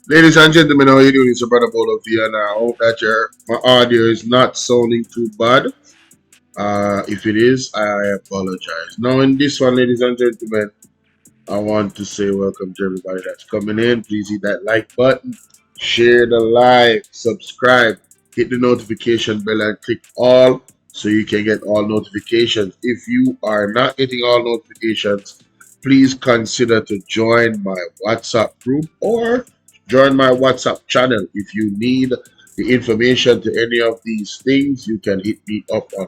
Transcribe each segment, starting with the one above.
Ladies and gentlemen, how are you doing? It's your brother Bolo here, and I hope that my audio is not sounding too bad. If it is, I apologize. Now, in this one, ladies and gentlemen, I want to say welcome to everybody that's coming in. Please hit that like button, share the live, subscribe, hit the notification bell, and click all so you can get all notifications. If you are not getting all notifications, please consider to join my WhatsApp group or join my WhatsApp channel. If you need the information to any of these things, you can hit me up on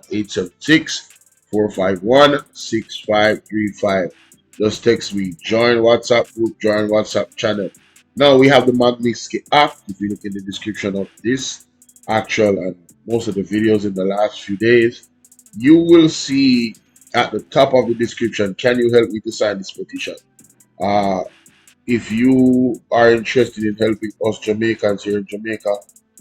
876-451-6535. Just text me, join WhatsApp group, join WhatsApp channel. Now we have the MAGNITSKY app. If you look in the description of this actual and most of the videos in the last few days, you will see at the top of the description, can you help me to sign this petition? If you are interested in helping us Jamaicans here in Jamaica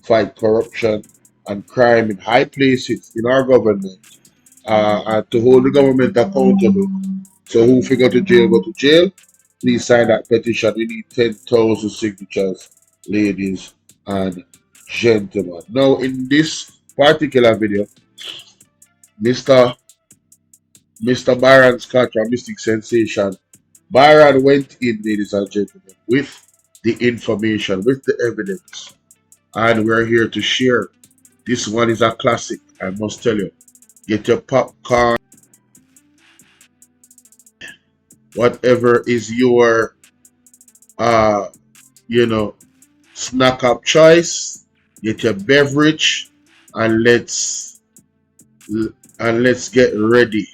fight corruption and crime in high places in our government, and to hold the government accountable, so who figure to jail, go to jail. Please sign that petition. We need 10,000 signatures, ladies and gentlemen. Now, in this particular video, Mr. Byron Scott, our Mystic Sensation, Byron went in, ladies and gentlemen, with the information, with the evidence, and we're here to share. This one is a classic, I must tell you. Get your popcorn, whatever is your snack up choice. Get your beverage, and let's get ready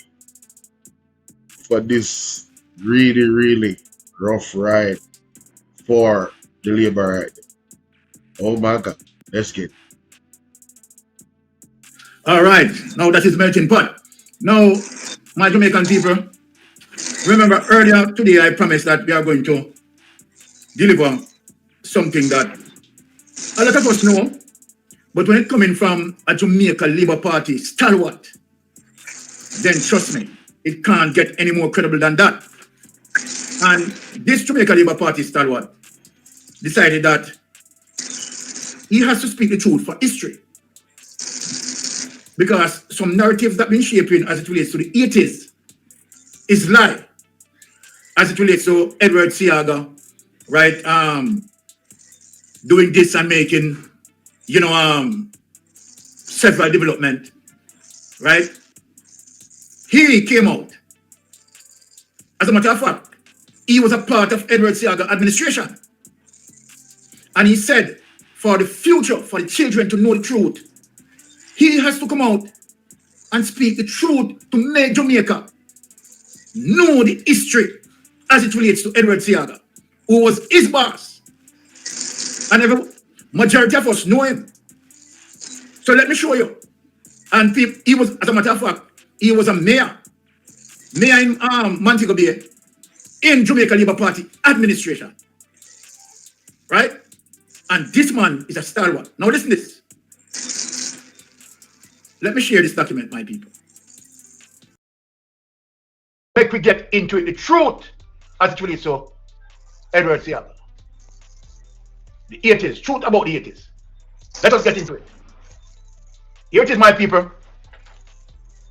for this really rough ride for the labor ride. Oh my God, let's get. All right, now that is melting pot. Now, my Jamaican people, remember earlier today I promised that we are going to deliver something that a lot of us know, but when it coming from a Jamaica Labour Party stalwart, then trust me, it can't get any more credible than that. And this Jamaica Labour Party stalwart decided that he has to speak the truth for history. Because some narratives that have been shaping as it relates to the 80s is lie. As it relates to Edward Seaga, right? Doing this and making, several development, right? He came out. As a matter of fact, he was a part of Edward Seaga administration. And he said, for the future, for the children to know the truth, he has to come out and speak the truth to make Jamaica know the history as it relates to Edward Seaga, who was his boss. And every majority of us know him. So let me show you. And he was, as a matter of fact, he was a mayor in Montego Bay in Jamaica Labour Party administration. Right? And this man is a stalwart. Now listen to this. Let me share this document, my people. Make we get into it, the truth as it relates to Edward Seaga. The 80s, truth about the 80s. Let us get into it. Here it is, my people.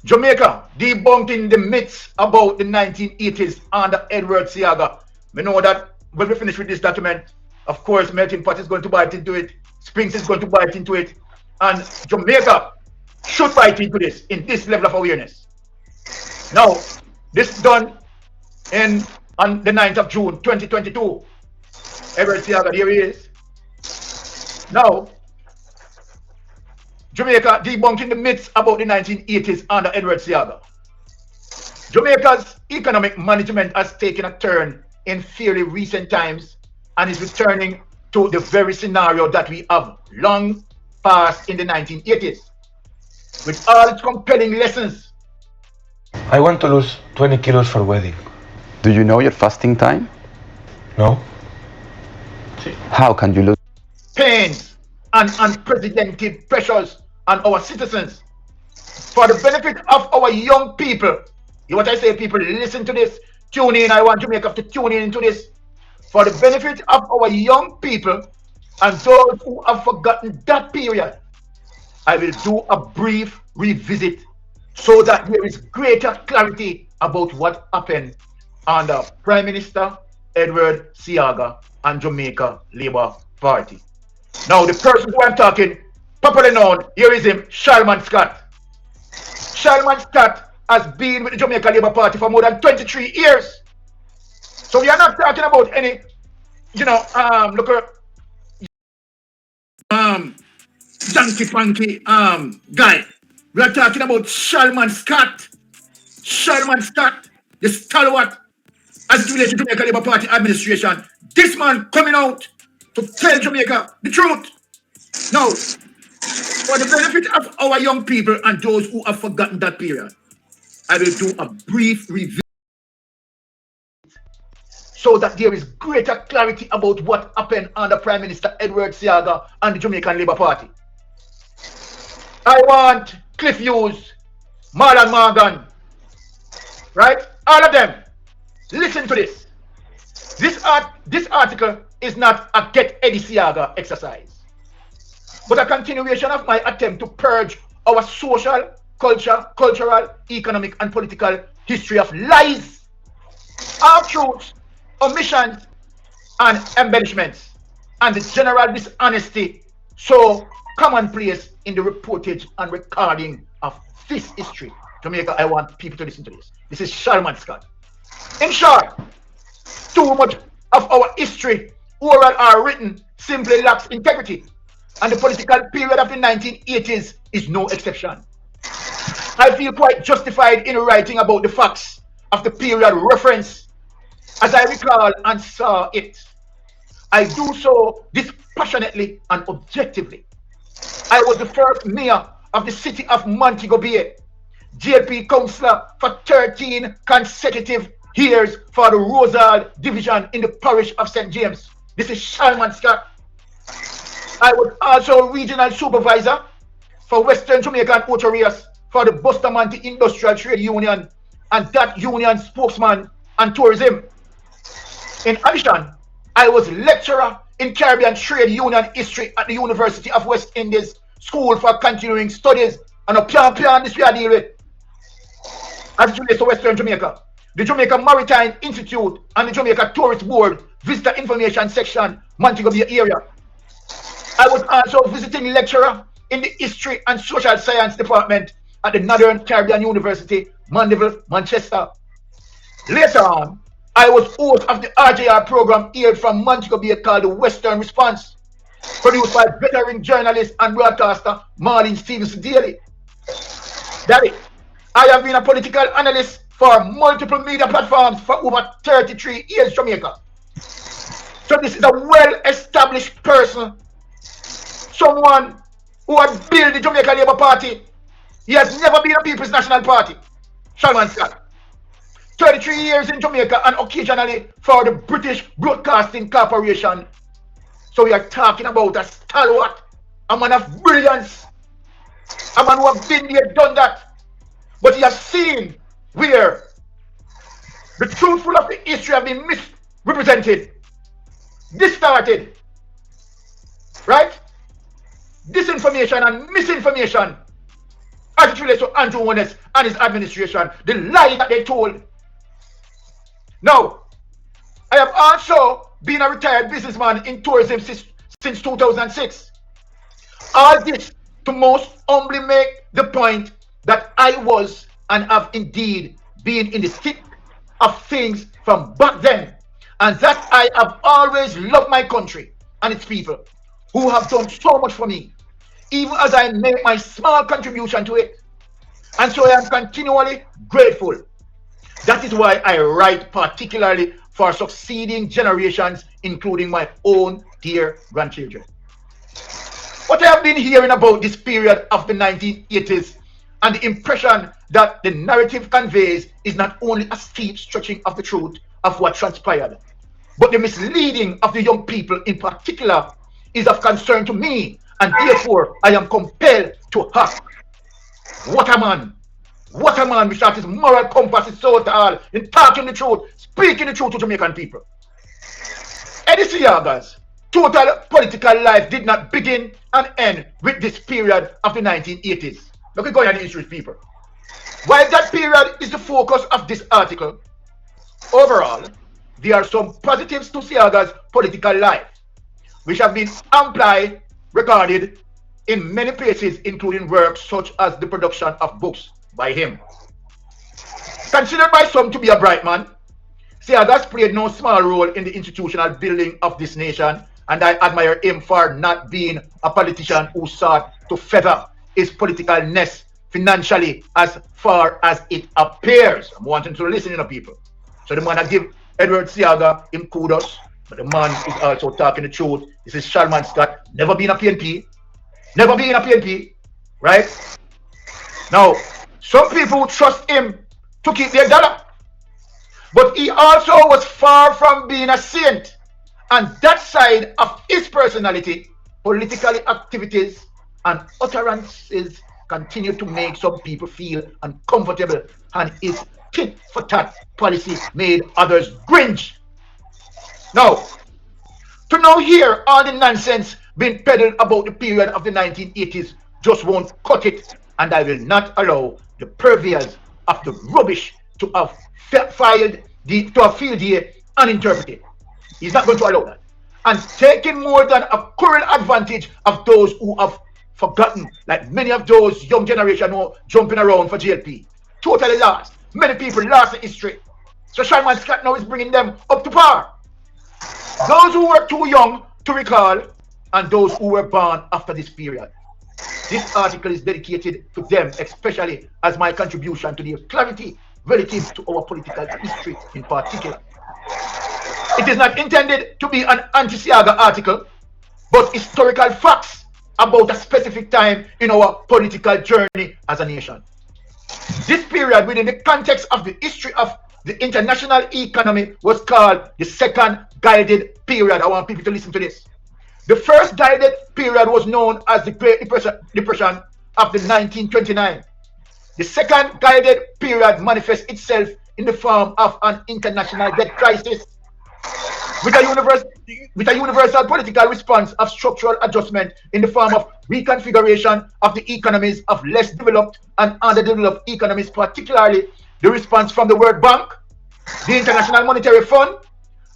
Jamaica debunking the myths about the 1980s under Edward Seaga. We know that when we finish with this document, of course, Melting Pot is going to bite into it. Springs is going to bite into it. And Jamaica should bite into this, in this level of awareness. Now, this done on the 9th of June, 2022. Edward Seaga, here he is. Now, Jamaica debunking the myths about the 1980s under Edward Seaga. Jamaica's economic management has taken a turn in fairly recent times and is returning to the very scenario that we have long passed in the 1980s. With all its compelling lessons. I want to lose 20 kilos for wedding. Do you know your fasting time? No. How can you lose? Pains and unprecedented pressures on our citizens. For the benefit of our young people. You know what I say, people? Listen to this. Tune in. I want Jamaica to tune in into this. For the benefit of our young people, And those who have forgotten that period, I will do a brief revisit so that there is greater clarity about what happened under Prime Minister Edward Seaga and Jamaica Labour Party. Now, the person who I'm talking, properly known, here is him, Sherman Scott. Sherman Scott has been with the Jamaica Labour Party for more than 23 years. So we are not talking about any, look at Yankee Funky guy. We are talking about Sherman Scott. Sherman Scott, the stalwart as it relates to Jamaica Labour Party administration. This man coming out to tell Jamaica the truth. Now, for the benefit of our young people and those who have forgotten that period, I will do a brief review so that there is greater clarity about what happened under Prime Minister Edward Seaga and the Jamaican Labour Party. I want Cliff Hughes, Marlon Morgan, right? All of them, listen to this. This article is not a Get Eddie Seaga exercise, but a continuation of my attempt to purge our social, cultural, economic, and political history of lies, half-truths, omissions, and embellishments, and the general dishonesty so commonplace in the reportage and recording of this history. Jamaica, I want people to listen to this. This is Sherman Scott. In short, too much of our history, oral or written, simply lacks integrity, and the political period of the 1980s is no exception. I feel quite justified in writing about the facts of the period reference as I recall and saw it. I do so dispassionately and objectively. I was the first mayor of the city of Montego Bay, JP councillor for 13 consecutive years for the Rosal division in the parish of St. James. This is Sherman Scott. I was also regional supervisor for Western Jamaican Auto for the Bustamante Industrial Trade Union and that union spokesman and tourism. In addition, I was lecturer in Caribbean Trade Union history at the University of West Indies School for Continuing Studies, and a plan this we are dealing with. As it relates to Western Jamaica, the Jamaica Maritime Institute and the Jamaica Tourist Board Visitor Information Section, Montego Bay area. I was also visiting lecturer in the History and Social Science Department at the Northern Caribbean University, Mandeville, Manchester. Later on, I was host of the RJR program aired from Montego Bay called The Western Response, produced by veteran journalist and broadcaster Marlene Stevenson Daly. Daddy, I have been a political analyst for multiple media platforms for over 33 years, Jamaica. So this is a well-established person, someone who had built the Jamaica Labour Party. He has never been a People's National Party. Sherman Scott. 33 years in Jamaica and occasionally for the British Broadcasting Corporation. So we are talking about a stalwart, a man of brilliance, a man who has been there, done that. But he has seen where the truthful of the history have been misrepresented, distorted, right? Disinformation and misinformation as it relates to Andrew Holness and his administration, the lie that they told. Now, I have also been a retired businessman in tourism since 2006. All this to most humbly make the point that I was and have indeed been in the thick of things from back then, and that I have always loved my country and its people who have done so much for me, even as I make my small contribution to it. And so I am continually grateful. That is why I write particularly for succeeding generations, including my own dear grandchildren. What I have been hearing about this period of the 1980s and the impression that the narrative conveys is not only a steep stretching of the truth of what transpired, but the misleading of the young people in particular is of concern to me, and therefore I am compelled to act. What a man! What a man, which that his moral compass is so tall in talking the truth, speaking the truth to Jamaican people. Eddie Seaga's total political life did not begin and end with this period of the 1980s. Look at going on the history, people. While that period is the focus of this article, overall, there are some positives to Seaga's political life, which have been amply recorded in many places, including works such as the production of books by him. Considered by some to be a bright man, Seaga's played no small role in the institutional building of this nation, and I admire him for not being a politician who sought to feather his political nest financially as far as it appears. I'm wanting to listen to people. So the man I give Edward Seaga him kudos, but the man is also talking the truth. This is Sherman Scott, never been a PNP, never been a PNP, right? Now, some people trust him to keep their dollar, but he also was far from being a saint, and that side of his personality, political activities and utterances continue to make some people feel uncomfortable, and his tit for tat policy made others cringe. Now, to now hear all the nonsense being peddled about the period of the 1980s just won't cut it, and I will not allow the purveyors of the rubbish to have filed here uninterpreted. He's not going to allow that. And taking more than a current advantage of those who have forgotten, like many of those young generation who are jumping around for JLP. Totally lost. Many people lost the history. So Sherman Scott now is bringing them up to par. Those who were too young to recall, and those who were born after this period. This article is dedicated to them, especially as my contribution to their clarity relative to our political history in particular. It is not intended to be an anti-Seaga article, but historical facts about a specific time in our political journey as a nation. This period within the context of the history of the international economy was called the second guided period. I want people to listen to this. The first guided period was known as the Great Depression of the 1929. The second guided period manifests itself in the form of an international debt crisis with a universal political response of structural adjustment in the form of reconfiguration of the economies of less developed and underdeveloped economies, particularly the response from the World Bank, the International Monetary Fund,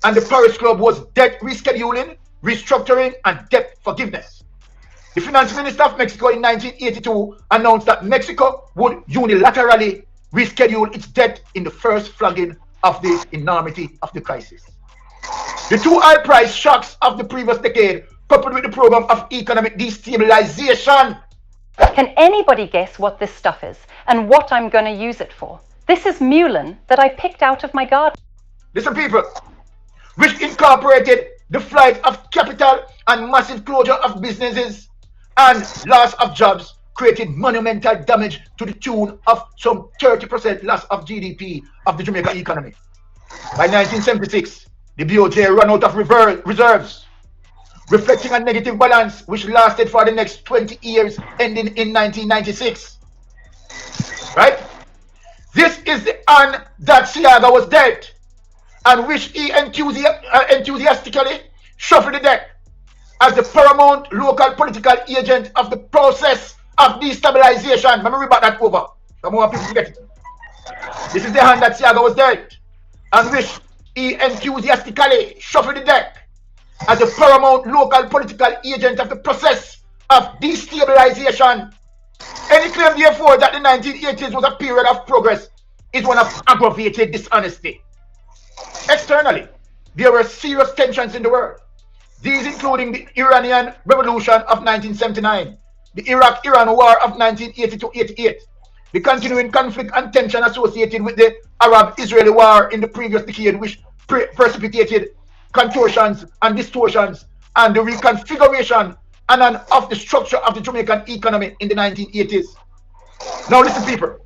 and the Paris Club was debt rescheduling, restructuring, and debt forgiveness. The finance minister of Mexico in 1982 announced that Mexico would unilaterally reschedule its debt in the first flagging of the enormity of the crisis. The two high price shocks of the previous decade, coupled with the program of economic destabilization. Can anybody guess what this stuff is and what I'm going to use it for? This is mullein that I picked out of my garden. Listen, people, which incorporated the flight of capital and massive closure of businesses and loss of jobs, created monumental damage to the tune of some 30% loss of GDP of the Jamaica economy. By 1976, the BOJ ran out of reserves, reflecting a negative balance which lasted for the next 20 years, ending in 1996. Right? This is the hand that Seaga was dealt, and which he enthusiastically shuffled the deck as the paramount local political agent of the process of destabilization. Let me read back that over. I want people to get it. This is the hand that Seaga was dealt, and which he enthusiastically shuffled the deck as the paramount local political agent of the process of destabilization. Any claim, therefore, that the 1980s was a period of progress is one of aggravated dishonesty. Externally, there were serious tensions in the world. These including the Iranian Revolution of 1979, the Iraq-Iran War of 1980-88, the continuing conflict and tension associated with the Arab-Israeli War in the previous decade, which precipitated contortions and distortions and the reconfiguration of the structure of the Jamaican economy in the 1980s. Now listen, people.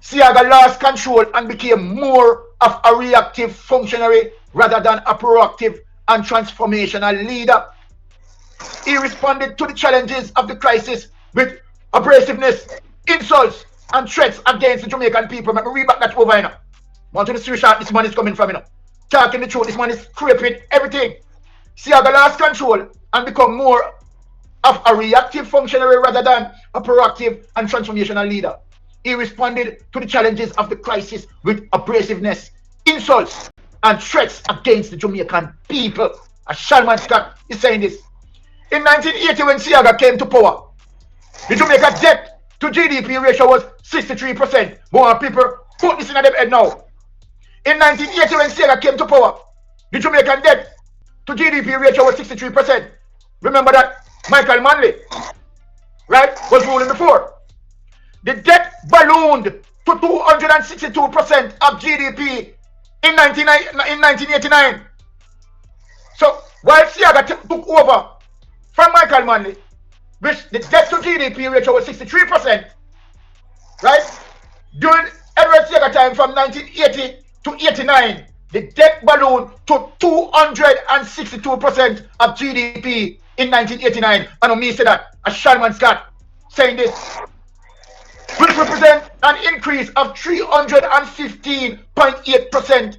Seaga lost control and became more of a reactive functionary rather than a proactive and transformational leader. He responded to the challenges of the crisis with abrasiveness, insults, and threats against the Jamaican people. Let me read back that over here. Want to see shot this man is coming from, Talking the truth, this man is scraping everything. Seaga lost control and become more of a reactive functionary rather than a proactive and transformational leader. He responded to the challenges of the crisis with abrasiveness, insults, and threats against the Jamaican people. As Sherman Scott is saying this. In 1980, when Seaga came to power, the Jamaica debt to GDP ratio was 63%. More people put this in their head now. In 1980, when Seaga came to power, the Jamaican debt to GDP ratio was 63%. Remember that Michael Manley, right, was ruling before. The debt ballooned to 262% of GDP in 1989. So while Seaga took over from Michael Manley, which the debt to GDP ratio was 63%, right? During Edward Seaga time from 1980 to 89, the debt ballooned to 262% of GDP in 1989. And me say that, as Sherman Scott saying this, which represent an increase of 315.8%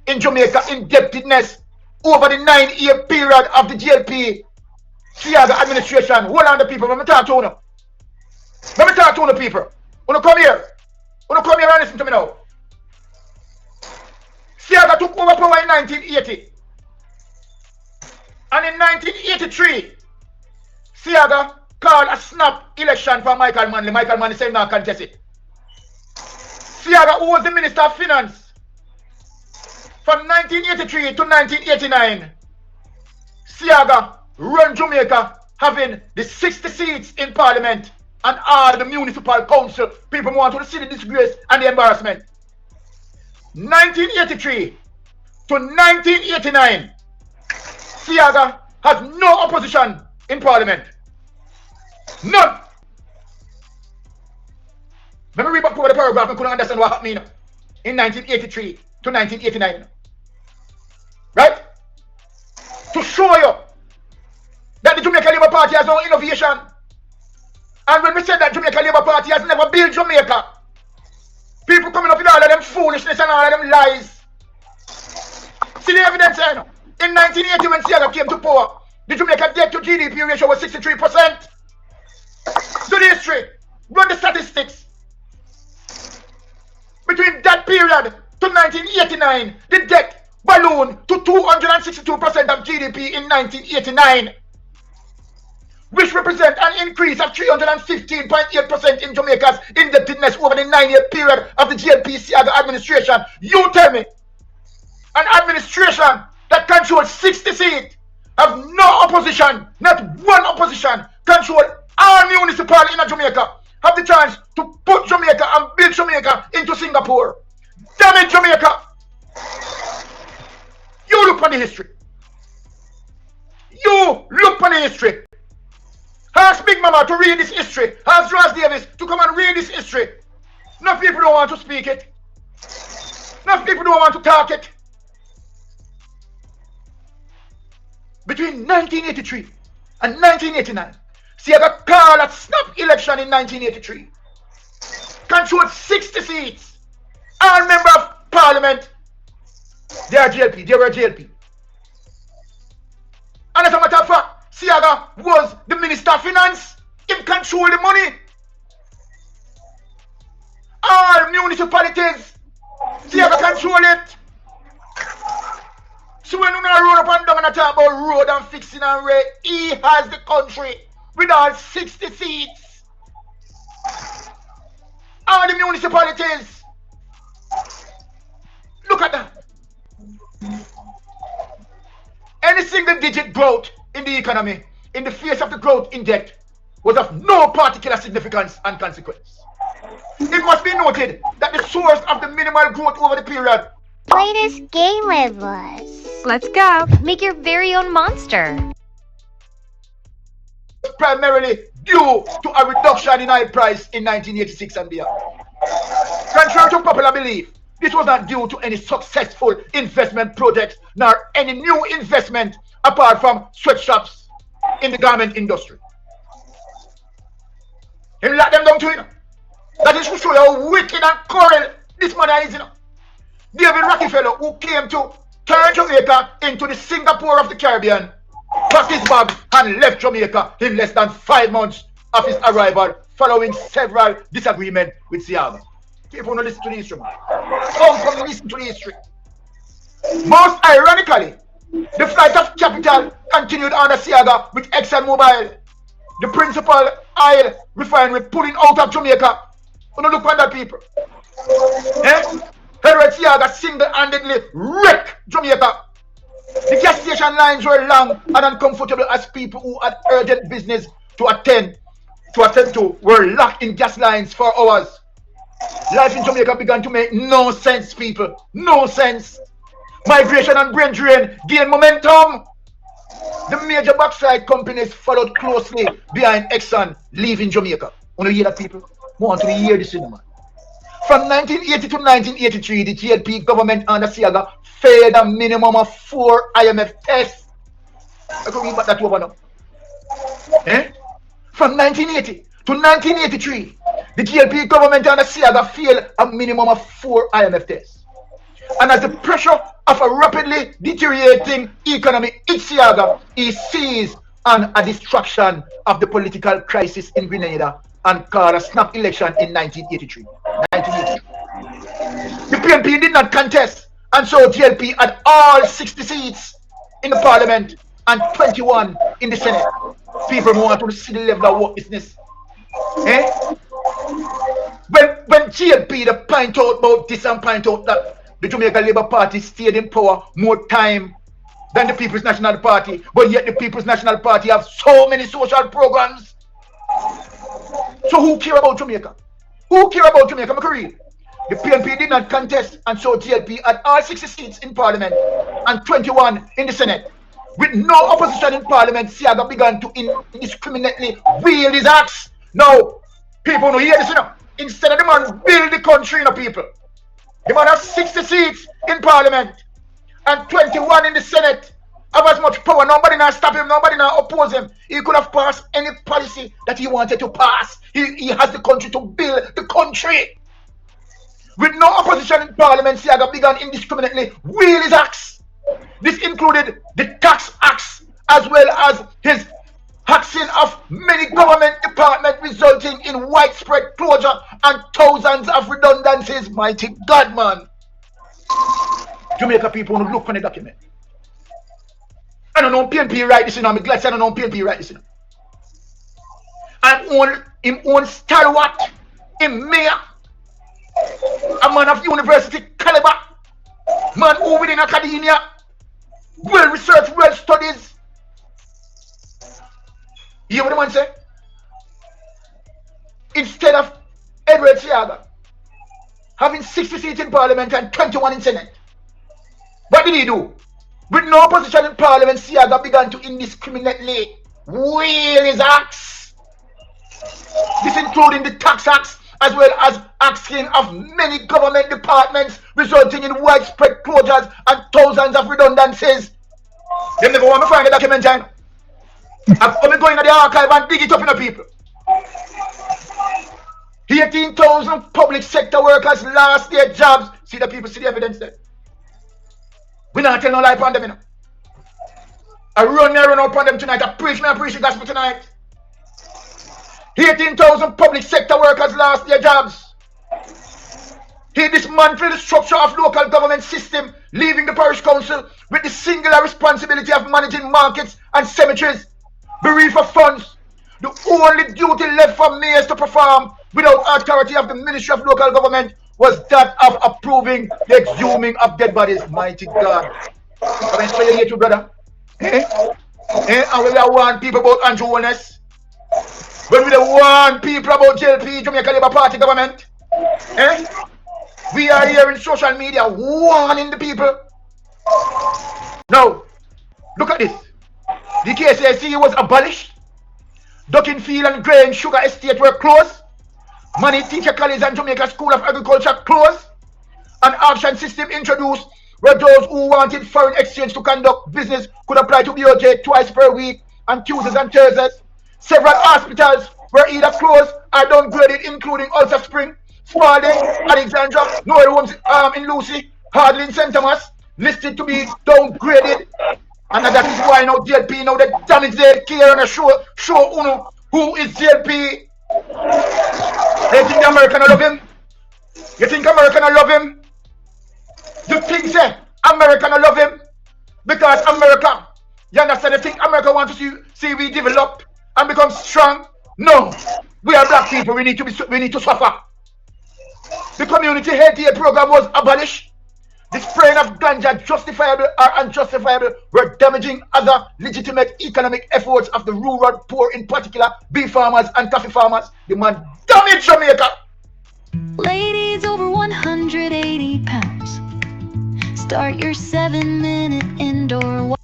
in Jamaica indebtedness over the 9-year period of the JLP Seaga administration. Hold on the people, let me talk to you. Let me talk to you people. Wanna come here? Wanna come here and listen to me now? Seaga took over power in 1980. And in 1983, Seaga called a snap election for Michael Manley. Michael Manley said now contest it. Seaga, who was the Minister of Finance from 1983 to 1989, Seaga run Jamaica having the 60 seats in Parliament and all the municipal council. People want to see the disgrace and the embarrassment. 1983 to 1989, Seaga has no opposition in Parliament. None. Let me read back over the paragraph and couldn't understand what happened in 1983 to 1989. Right? To show you that the Jamaica Labour Party has no innovation. And when we said that Jamaica Labour Party has never built Jamaica, people coming up with all of them foolishness and all of them lies. See the evidence here. In 1980 when Seaga came to power, the Jamaica debt to GDP ratio was 63%. Do the history. Run the statistics. Between that period to 1989, the debt ballooned to 262% of GDP in 1989, which represents an increase of 315.8% in Jamaica's indebtedness over the 9-year period of the JLP Seaga administration. You tell me, an administration that controls 60 seats, have no opposition, not one opposition, control all municipalities in Jamaica, have the chance to put Jamaica and build Jamaica into Singapore. Damn it, Jamaica! You look on the history. You look on the history. Ask Big Mama to read this history. Ask Ross Davis to come and read this history. Enough people don't want to speak it. Enough people don't want to talk it. Between 1983 and 1989, Seaga called a snap election in 1983. Controlled 60 seats. All members of Parliament, they are JLP. They were JLP. And as a matter of fact, Seaga was the Minister of Finance. He controlled the money. All municipalities, Seaga control it. So when you roll up and down and talk about road and fixing and rail, he has the country with all 60 seats. All the municipalities. Look at that. Any single digit growth in the economy, in the face of the growth in debt, was of no particular significance and consequence. It must be noted that the source of the minimal growth over the period. Play this game with us. Let's go. Make your very own monster. Primarily due to a reduction in oil price in 1986 and beyond. Contrary to popular belief, this was not due to any successful investment projects nor any new investment apart from sweatshops in the garment industry. He locked them down to it. That is to show you how wicked and cruel this man is. David Rockefeller, who came to turn Jamaica into the Singapore of the Caribbean, packed his bag and left Jamaica in less than 5 months of his arrival, following several disagreements with Seaga. People don't listen to the history, man. Some come listen to the history. Most ironically, the flight of capital continued under Seaga with ExxonMobil, the principal oil refinery, pulling out of Jamaica. Don't look at that, people. Edward Seaga single-handedly wrecked Jamaica. The gas station lines were long and uncomfortable as people who had urgent business to attend to were locked in gas lines for hours. Life in Jamaica began to make no sense, people. No sense. Migration and brain drain gained momentum. The major backside companies followed closely behind Exxon, leaving Jamaica. Want to hear that, people? Want to hear this, man. From 1980 to 1983, the JLP government under Seaga failed a minimum of 4 IMF tests. I can read back that over now. From 1980 to 1983, the JLP government under Seaga failed a minimum of 4 IMF tests. And as the pressure of a rapidly deteriorating economy hit Seaga, he seized on a distraction of the political crisis in Grenada and called a snap election in 1983. The PNP did not contest, and so JLP had all 60 seats in the parliament and 21 in the Senate. People want to see the level of work business. When JLP they point out about this and point out that the Jamaica Labour Party stayed in power more time than the People's National Party, but yet the People's National Party have so many social programs. So who care about Jamaica? Who care about Jamaica? I'm read. The PNP did not contest, and so JLP had all 60 seats in Parliament and 21 in the Senate. With no opposition in Parliament, Seaga began to indiscriminately wield his axe. Now, people don't hear this, you know. Instead of the man build the country, you know, people. The man has 60 seats in Parliament and 21 in the Senate. Have as much power. Nobody now stop him. Nobody now oppose him. He could have passed any policy that he wanted to pass. He has the country to build the country. With no opposition in Parliament, Seaga began indiscriminately wield his axe. This included the tax axe as well as his axing of many government departments, resulting in widespread closure and thousands of redundancies. Mighty God, man. Jamaica people want to look on the document. I don't know PNP write this, you know. I'm glad I don't know PNP write this, you know. And him own stalwart, him mayor, a man of university caliber, man who within academia, well researched, well studies. You hear what the man say? Instead of Edward Seaga having 60 seats in Parliament and 21 in Senate, what did he do? With no opposition in Parliament, Seaga began to indiscriminately wield his axe. This including the tax axe as well as axing of many government departments, resulting in widespread closures and thousands of redundancies. They never want me to find the document, time. I'm going to the archive and dig it up in the people. 18,000 public sector workers lost their jobs. See the people, see the evidence there. We not tell no lie upon them, you know. I run out upon them tonight. I preach the gospel tonight. 18,000 public sector workers lost their jobs. He dismantled the structure of local government system, leaving the parish council with the singular responsibility of managing markets and cemeteries, bereaved of funds. The only duty left for mayors to perform without authority of the Ministry of Local Government was that of approving the exhuming of dead bodies. Mighty God. Come and say you, brother. And we are warn people about Holness. When we warn people about JLP, Jamaica Labour Party government. We are here in social media warning the people. Now, look at this. The KCSE was abolished. Ducking Field and Grain Sugar Estate were closed. Many teacher colleges and Jamaica School of Agriculture closed. An auction system introduced where those who wanted foreign exchange to conduct business could apply to BOJ twice per week on Tuesdays and Thursdays. Several hospitals were either closed or downgraded, including Ulster Spring, Spalding, Alexandra, Noel Homes in Lucy, Hardly in St. Thomas, listed to be downgraded. And that is why now JLP now they damage their care and show Uno who is JLP. You think the American will love him? You think American will love him? You think say American will love him? Because America, you understand? You think America wants to see we develop and become strong? No. We are black people, we need to suffer. The community health care program was abolished. The spraying of ganja, justifiable or unjustifiable, were damaging other legitimate economic efforts of the rural poor, in particular beef farmers and coffee farmers. The man damaged Jamaica. Ladies over 180 pounds, start your 7-minute indoor walk.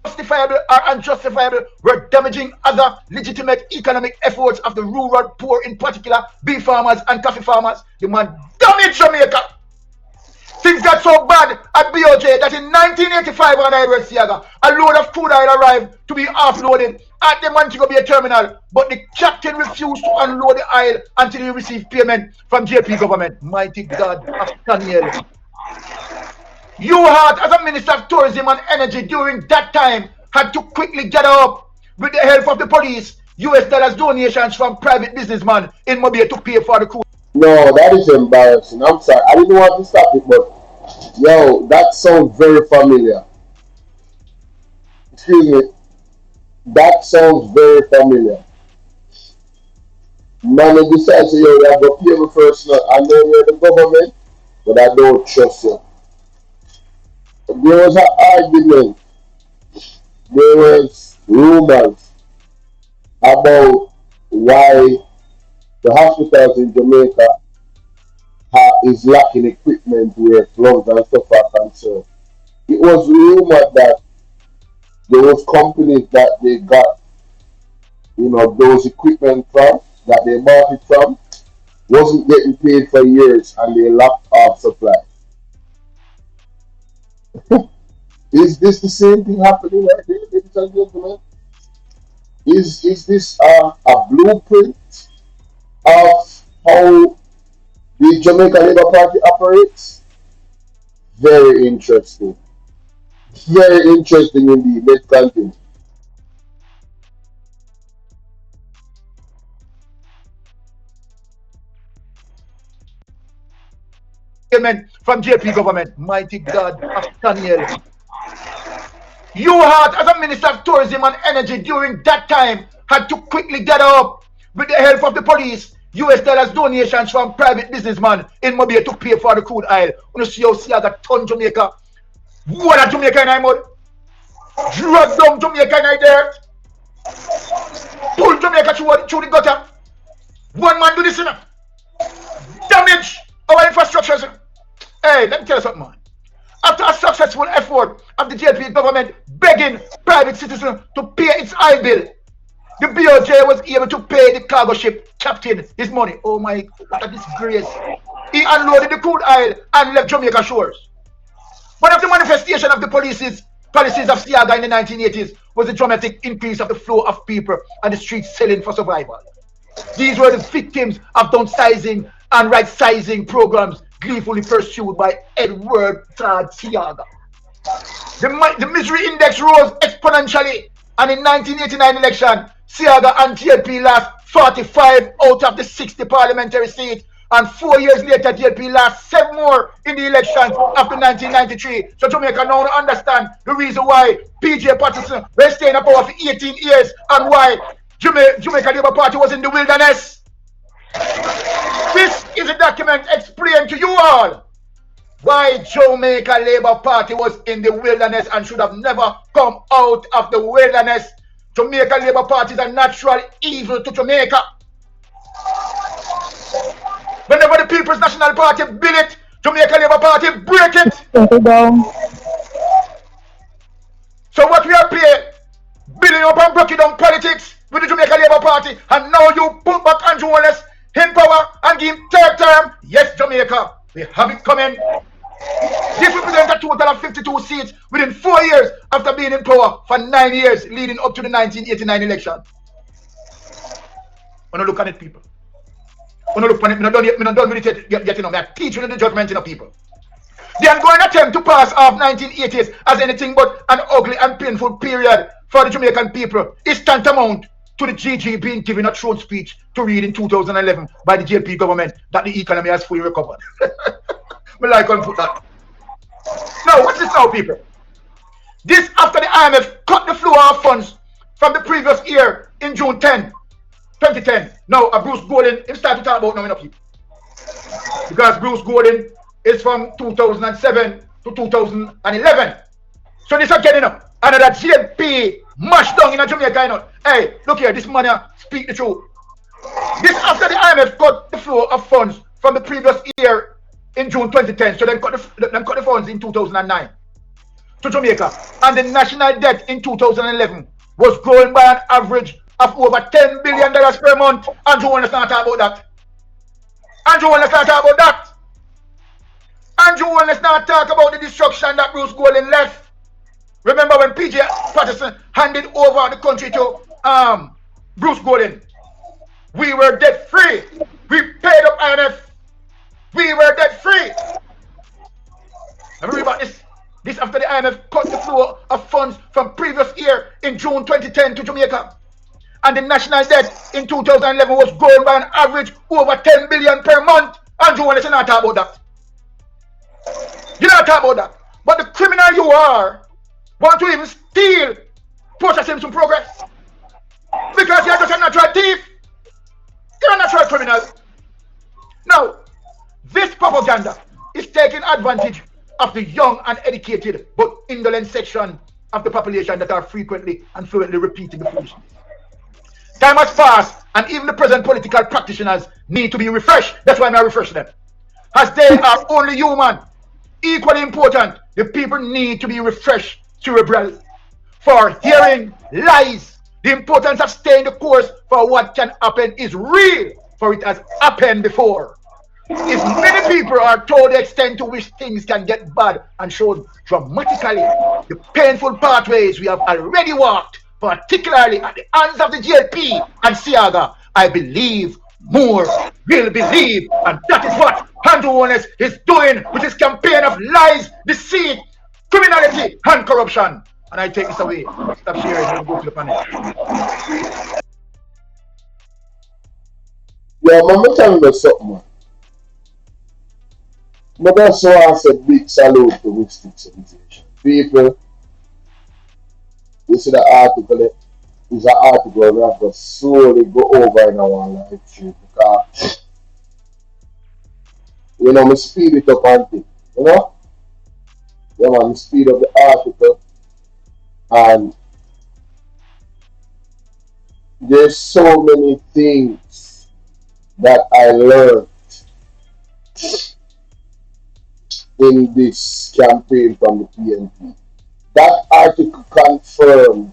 Justifiable or unjustifiable, were damaging other legitimate economic efforts of the rural poor, in particular beef farmers and coffee farmers. The man damaged Jamaica. Things got so bad at BOJ that in 1985 on Seaga, a load of crude oil arrived to be offloaded at the Montego Bay terminal, but the captain refused to unload the oil until he received payment from JP government. Mighty God of Daniel. Hart, as a Minister of Tourism and Energy during that time, had to quickly gather up with the help of the police US dollars donations from private businessmen in Mobile to pay for the crude. No, that is embarrassing. I'm sorry. I didn't want to stop it, but yo, that sounds very familiar. Excuse me. That sounds very familiar. Man, they decide to, yo, I go pay me first. I know you're the government, but I don't trust you. There was an argument. There was rumors about why the hospitals in Jamaica is lacking equipment where gloves and stuff are concerned. It was rumored that there was companies that they got, those equipment from, that they bought it from, wasn't getting paid for years and they locked off supply. Is this the same thing happening right here, ladies and gentlemen? Is this a blueprint of how the Jamaica Labour Party operates? Very interesting. Very interesting indeed. Let's continue. From JP government. Mighty God of Daniel. Hart, as a Minister of Tourism and Energy during that time, had to quickly gather up with the help of the police US dollars donations from private businessmen in Mobile to pay for the crude oil. You see how Seaga turn Jamaica. What a Jamaica in mud. Drag down Jamaica in dirt. Pull Jamaica through the gutter. One man do this, damage our infrastructure. Hey, let me tell you something, man. After a successful effort of the JP government begging private citizens to pay its oil bill, the BOJ was able to pay the cargo ship captain his money. Oh my, what a disgrace. He unloaded the crude oil and left Jamaica shores. One of the manifestations of the policies of Seaga in the 1980s was the dramatic increase of the flow of people on the streets selling for survival. These were the victims of downsizing and right-sizing programs gleefully pursued by Edward Todd Seaga. The misery index rose exponentially, and in 1989 election, Seaga and JLP lost 45 out of the 60 parliamentary seats, and 4 years later, JLP lost 7 more in the elections after 1993. So Jamaica now understand the reason why PJ Patterson was staying in power for 18 years and why Jamaica Labour Party was in the wilderness. This is a document explained to you all why Jamaica Labour Party was in the wilderness and should have never come out of the wilderness. Jamaica Labour Party is a natural evil to Jamaica. Whenever the People's National Party build it, Jamaica Labour Party break it. So what we are paying, building up and breaking down politics with the Jamaica Labour Party, and now you put back Andrew Holness in power and give him third term. Yes, Jamaica, we have it coming. This represents a total of 52 seats within 4 years after being in power for 9 years leading up to the 1989 election. When I look at it, people. When I look at it, I'm not done with it yet, I teach you the judgment in the people. The ongoing attempt to pass off 1980s as anything but an ugly and painful period for the Jamaican people is tantamount to the GG being given a throne speech to read in 2011 by the JLP government that the economy has fully recovered. Me like and put that. Now, what's this now, people? This after the IMF cut the flow of funds from the previous year in June 10, 2010. Now, Bruce Gordon, he started to talk about now, people. Because Bruce Gordon is from 2007 to 2011. So this again, another JLP mashed down in a Jamaica, Hey, look here, this man speak the truth. This after the IMF cut the flow of funds from the previous year in June 2010. So then cut the funds in 2009 to Jamaica. And the national debt in 2011 was growing by an average of over $10 billion per month. Andrew Holness not talk about that. Andrew Holness not talk about that. Andrew Holness not talk about the destruction that Bruce Gordon left. Remember when PJ Patterson handed over the country to Bruce Gordon? We were debt free. We paid up IMF. We were debt free. Let me read about this. This after the IMF cut the flow of funds from previous year in June 2010 to Jamaica. And the national debt in 2011 was growing by an average over $10 billion per month. Andrew Holness not talk about that. You don't talk about that. But the criminal you are want to even steal Portia Simpson progress. Because you're just a natural thief. You're a natural criminal. Now, this propaganda is taking advantage of the young and educated but indolent section of the population that are frequently and fluently repeating the foolishness. Time has passed, and even the present political practitioners need to be refreshed. That's why I refresh them. As they are only human, equally important, the people need to be refreshed cerebrally. For hearing lies, the importance of staying the course for what can happen is real, for it has happened before. If many people are told the extent to which things can get bad and shown dramatically the painful pathways we have already walked, particularly at the hands of the JLP and Seaga, I believe more will believe, and that is what Andrew Holness is doing with his campaign of lies, deceit, criminality, and corruption. And I take this away. Stop sharing and go to the panel. Yeah, man, I'm telling you something, man. But that's why I said big salute to Mystic Sensation. People, you see the article, it's an article we have to slowly go over in our live stream because, me speed it up and thing, Yeah, man, me speed up the article and there's so many things that I learned in this campaign from the PNP. That article confirmed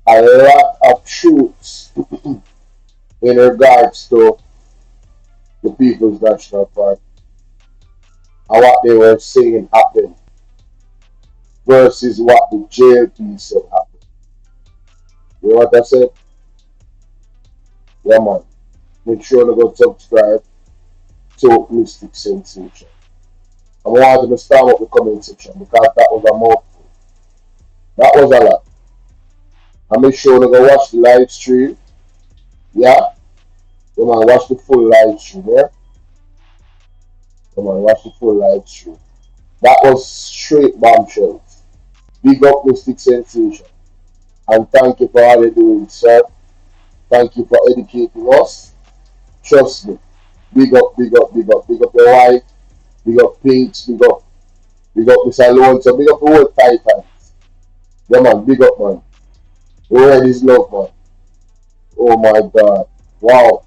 a lot of truths in regards to the People's National Party and what they were saying happened versus what the JLP said happened. You know what I said? Yeah, man. Make sure to go subscribe to Mystic Sensation. I wanted to start up the comment section because that was a mouthful. That was a lot. And make sure to go watch the live stream. Yeah? Come on, watch the full live stream, yeah? Come on, watch the full live stream. That was straight bombshells. Big up Mystic Sensation. And thank you for all you're doing, sir. Thank you for educating us. Trust me. Big up, big up, big up. Big up your wife. Big up Pinks. Big up Mr. Alonso. Big up the whole Titans. Yeah, man. Big up, man. The word is love, man. Oh, my God. Wow.